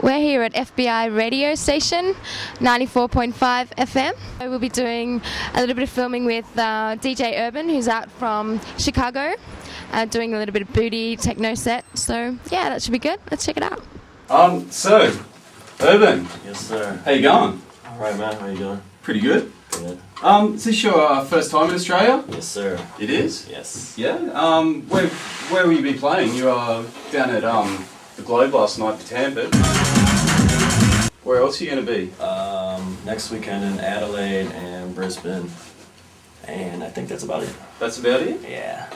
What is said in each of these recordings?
We're here at FBI radio station, 94.5 FM. We'll be doing a little bit of filming with DJ Urban, who's out from Chicago, doing a little bit of booty techno set. So yeah, that should be good. Let's check it out. So, Urban. Yes, sir. How you going? All right, man. How you doing? Pretty good. Good. Is this your first time in Australia? Yes, sir. It is? Yes. Yeah? Where will you be playing? You are down at the Globe last night for Tampa. Where else are you going to be? Next weekend in Adelaide and Brisbane. And I think that's about it. That's about it? Yeah.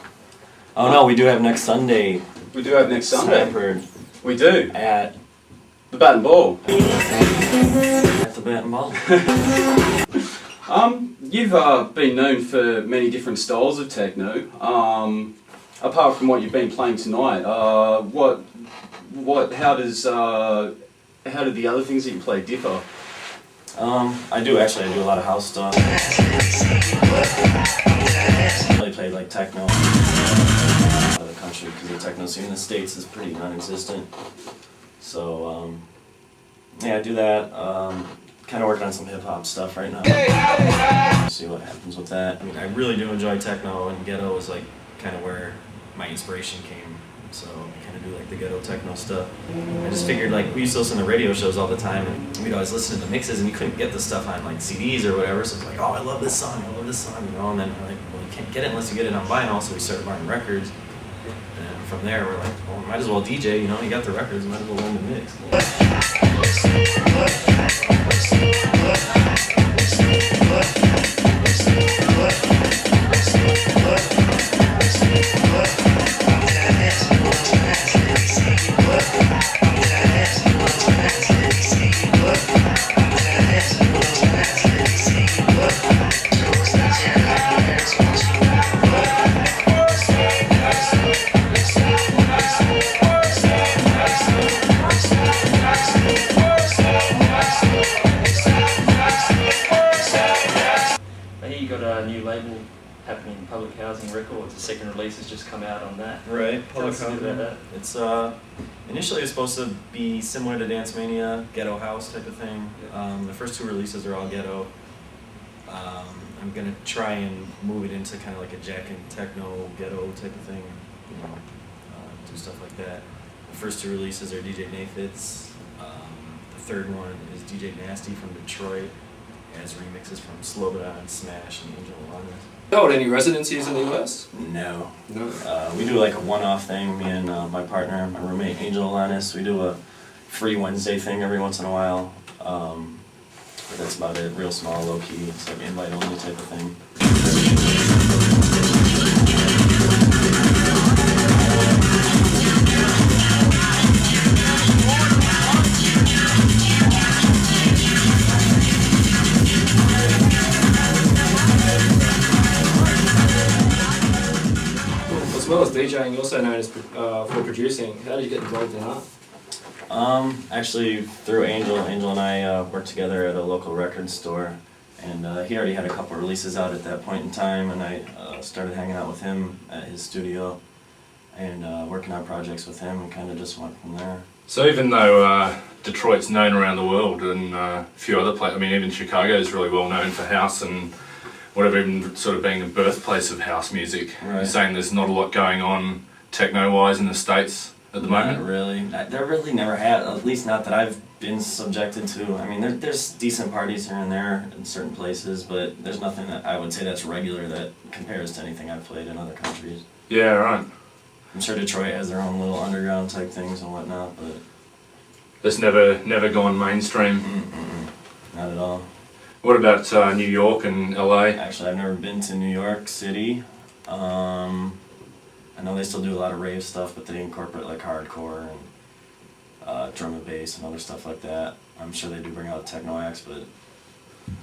Oh no, we do have next Sunday. We do have next Sunday. Stanford. We do. At the Bat and Ball. At the Bat and Ball. You've been known for many different styles of techno. Apart from what you've been playing tonight, how do the other things that you play differ? I do a lot of house stuff. I really play like techno out of the country because the techno scene in the States is pretty non-existent. So yeah, I do that. Kind of working on some hip-hop stuff right now. See what happens with that. I mean, I really do enjoy techno, and ghetto is like kind of where my inspiration came. So I kind of do like the ghetto techno stuff. I just figured like we used to listen to radio shows all the time, and we'd always listen to the mixes, and you couldn't get the stuff on like CDs or whatever. So it's like, oh, I love this song, you know. And then we're like, well, you can't get it unless you get it on vinyl. So we started buying records, and from there we're like, well, might as well DJ. You know, you got the records, might as well learn to mix. Happening Public Housing Records. The second release has just come out on that. Right, Public Housing. About that. It's initially it's supposed to be similar to Dance Mania, ghetto house type of thing. The first two releases are all ghetto. I'm gonna try and move it into kind of like a jack and techno ghetto type of thing. You know, do stuff like that. The first two releases are DJ Nathit's. The third one is DJ Nasty from Detroit. It has remixes from Slobodan, Smash, and Angel Alanis. Hold any residencies in the US? No. No. We do like a one-off thing, me and my partner, my roommate Angel Alanis. We do a free Wednesday thing every once in a while. But that's about it, real small, low-key. It's like invite-only type of thing. As well as DJing, you're also known as for producing. How did you get involved in that? Actually, through Angel and I worked together at a local record store, and he already had a couple releases out at that point in time, and I started hanging out with him at his studio and working on projects with him, and kind of just went from there. So even though Detroit's known around the world, and a few other places, I mean even Chicago is really well known for house and whatever, even sort of being the birthplace of house music. Right. You're saying there's not a lot going on techno-wise in the States at the moment? Not really. There really never had, at least not that I've been subjected to. I mean, there's decent parties here and there in certain places, but there's nothing that I would say that's regular that compares to anything I've played in other countries. Yeah, right. I'm sure Detroit has their own little underground type things and whatnot, but It's never gone mainstream? Not at all. What about New York and LA? Actually, I've never been to New York City. I know they still do a lot of rave stuff, but they incorporate like hardcore and drum and bass and other stuff like that. I'm sure they do bring out techno acts, but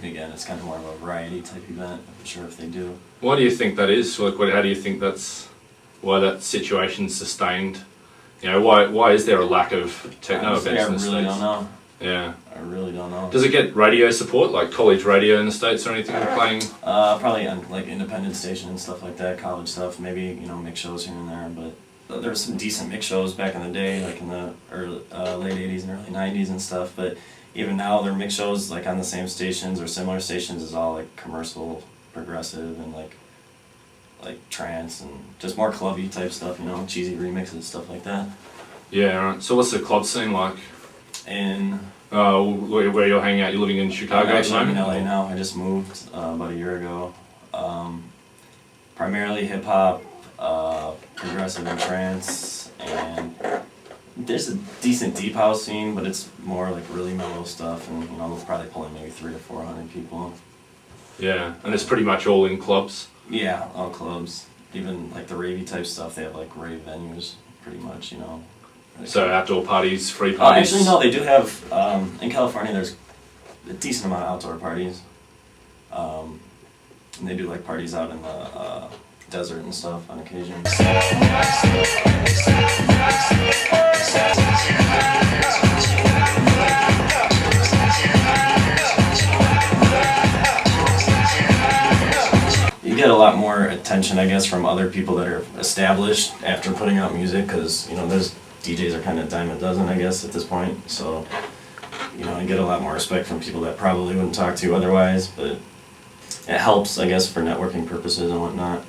again, it's kind of more of a variety type event. I'm sure if they do. Why do you think that is? Like, how do you think why that situation's sustained? You know, why is there a lack of techno Honestly, events in the I really States? don't know. Yeah. I really don't know. Does it get radio support, like college radio in the States or anything playing? Probably on like independent station and stuff like that, college stuff, maybe, you know, make shows here and there, but there were some decent mix shows back in the day, like in the late 80s and early 90s and stuff, but even now their mix shows like on the same stations or similar stations is all like commercial, progressive, and like trance and just more clubby type stuff, you know, cheesy remixes, stuff like that. Yeah, right. So what's the club scene like? And Where you're hanging out, you're living in Chicago I'm at the actually in moment? LA now. I just moved about a year ago. Primarily hip hop, progressive and trance, and there's a decent deep house scene, but it's more like really mellow stuff, and you know, they'll probably pull in maybe 300 to 400 people. Yeah, and it's pretty much all in clubs. Yeah, all clubs. Even like the ravey type stuff, they have like rave venues, pretty much, you know. So outdoor parties, free parties? Actually, no, they do have, in California there's a decent amount of outdoor parties. And they do like parties out in the desert and stuff on occasion. You get a lot more attention, I guess, from other people that are established after putting out music, because, you know, those DJs are kind of dime a dozen, I guess, at this point. So, you know, you get a lot more respect from people that probably wouldn't talk to you otherwise, but it helps, I guess, for networking purposes and whatnot.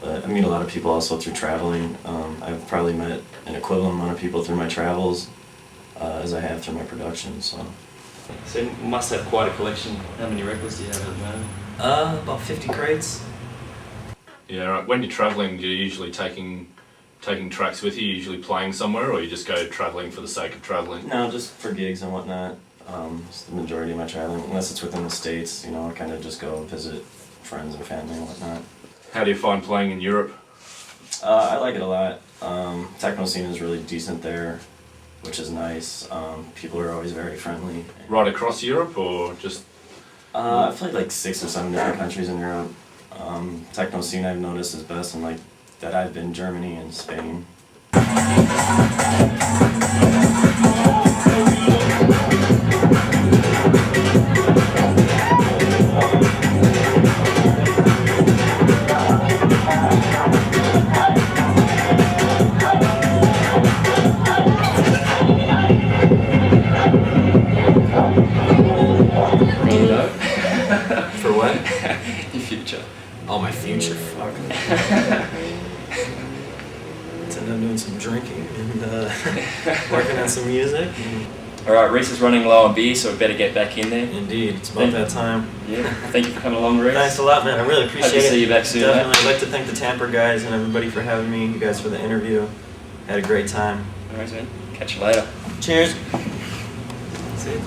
But I meet a lot of people also through traveling. I've probably met an equivalent amount of people through my travels as I have through my production. So You must have quite a collection. How many records do you have at the moment? about 50 crates. Yeah, right. When you're travelling, you're usually taking tracks with you, usually playing somewhere, or you just go travelling for the sake of travelling? No, just for gigs and whatnot. It's the majority of my traveling, unless it's within the States, you know, I kind of just go visit friends and family and whatnot. How do you find playing in Europe? I like it a lot. Techno scene is really decent there, which is nice. People are always very friendly. Right across Europe, or just... I've played like 6 or 7 different countries in Europe. Techno scene I've noticed is best in like that I've been Germany and Spain. For what? Your future. Oh, my future. Fuck. End up doing some drinking and working on some music. Alright, Rees is running low on beer, so we better get back in there. Indeed, it's about that time. Yeah. Thank you for coming along, Rees. Thanks a lot, man. I really appreciate Hope to it. see you back soon, Definitely. mate. I'd like to thank the Tamper guys and everybody for having me. You guys for the interview. Had a great time. Alright, man. Catch you later. Cheers. See you.